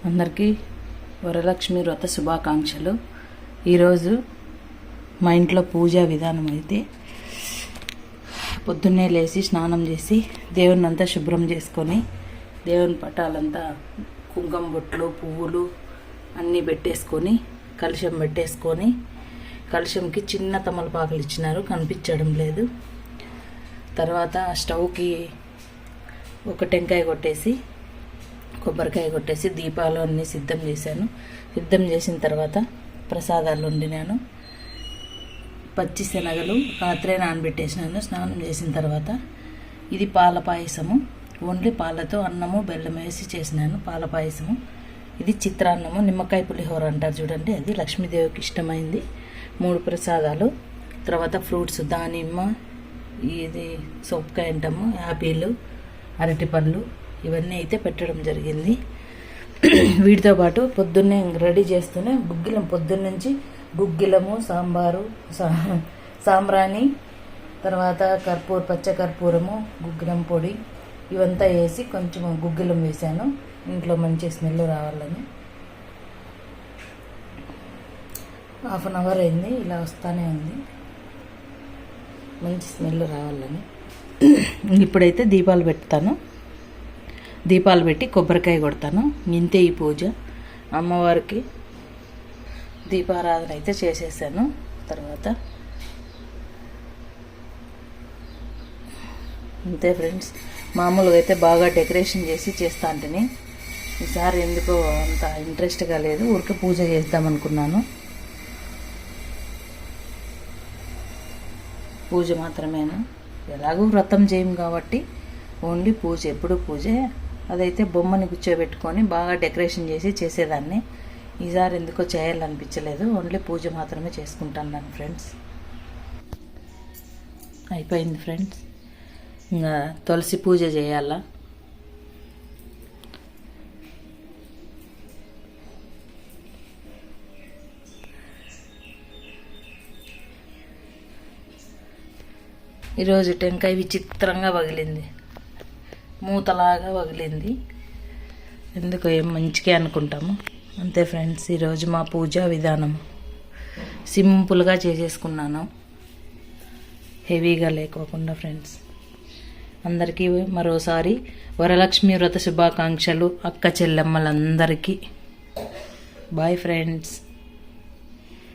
అందరికీ వరలక్ష్మి వ్రత శుభాకాంక్షలు. ఈరోజు మా ఇంట్లో పూజా విధానం అయితే పొద్దున్నే లేచి స్నానం చేసి దేవుని అంతా శుభ్రం చేసుకొని దేవుని పటాలంతా కుంకుమ బొట్లు పువ్వులు అన్నీ పెట్టేసుకొని కలశం పెట్టేసుకొని కలశంకి చిన్న తమలపాకులు ఇచ్చినారు, కనిపించడం లేదు. తర్వాత స్టవ్కి ఒక టెంకాయ కొట్టేసి కొబ్బరికాయ కొట్టేసి దీపాలు అన్నీ సిద్ధం చేశాను. సిద్ధం చేసిన తర్వాత ప్రసాదాలు వండినాను. పచ్చి శనగలు రాత్రే నానబెట్టేసినాను. స్నానం చేసిన తర్వాత ఇది పాల పాయసము, ఓన్లీ పాలతో అన్నము బెల్లం వేసి చేసినాను పాల పాయసము. ఇది చిత్రాన్నము, నిమ్మకాయ పులిహోర అంటారు చూడండి, అది లక్ష్మీదేవికి ఇష్టమైంది. 3 ప్రసాదాలు. తర్వాత ఫ్రూట్స్ దానిమ్మ, ఇది సొప్పకాయ అంటాము, యాపిల్, అరటిపళ్ళు ఇవన్నీ అయితే పెట్టడం జరిగింది. వీటితో పాటు పొద్దున్నే రెడీ చేస్తూనే గుగ్గిలం, పొద్దున్నుంచి గుగ్గిలము, సాంబారు, సాంబ్రాణి, తర్వాత పచ్చ కర్పూరము, గుగ్గిలం పొడి ఇవంతా వేసి కొంచెం గుగ్గిలం వేసాను, ఇంట్లో మంచి స్మెల్ రావాలని. 1/2 అవర్ అయింది, ఇలా వస్తూనే ఉంది, మంచి స్మెల్ రావాలని. ఇప్పుడైతే దీపాలు పెడతాను. దీపాలు పెట్టి కొబ్బరికాయ కొడతాను. ఇంతే ఈ పూజ. అమ్మవారికి దీపారాధన అయితే చేసేసాను. తర్వాత అంతే ఫ్రెండ్స్. మామూలుగా అయితే బాగా డెకరేషన్ చేసి చేస్తా అంటేనే ఈసారి ఎందుకో అంత ఇంట్రెస్ట్గా లేదు, ఊరికే పూజ చేద్దామనుకున్నాను. పూజ మాత్రమేనా, ఎలాగూ వ్రతం చేయం కాబట్టి ఓన్లీ పూజ, ఎప్పుడు పూజే. అదైతే బొమ్మని కూర్చోబెట్టుకొని బాగా డెకరేషన్ చేసి చేసేదాన్ని. ఈసారి ఎందుకో చేయాలనిపించలేదు, ఓన్లీ పూజ మాత్రమే చేసుకుంటాను ఫ్రెండ్స్. అయిపోయింది ఫ్రెండ్స్. ఇంకా తులసి పూజ చేయాలా. ఈరోజు టెంకాయ విచిత్రంగా పగిలింది, మూతలాగా పగిలింది. ఎందుకో ఏం మంచిగా అనుకుంటాము. అంతే ఫ్రెండ్స్, ఈరోజు మా పూజా విధానం సింపుల్గా చేసేసుకున్నాను, హెవీగా లేకోకుండా ఫ్రెండ్స్. అందరికీ మరోసారి వరలక్ష్మి వ్రత శుభాకాంక్షలు, అక్క చెల్లెమ్మలందరికీ. Bye friends.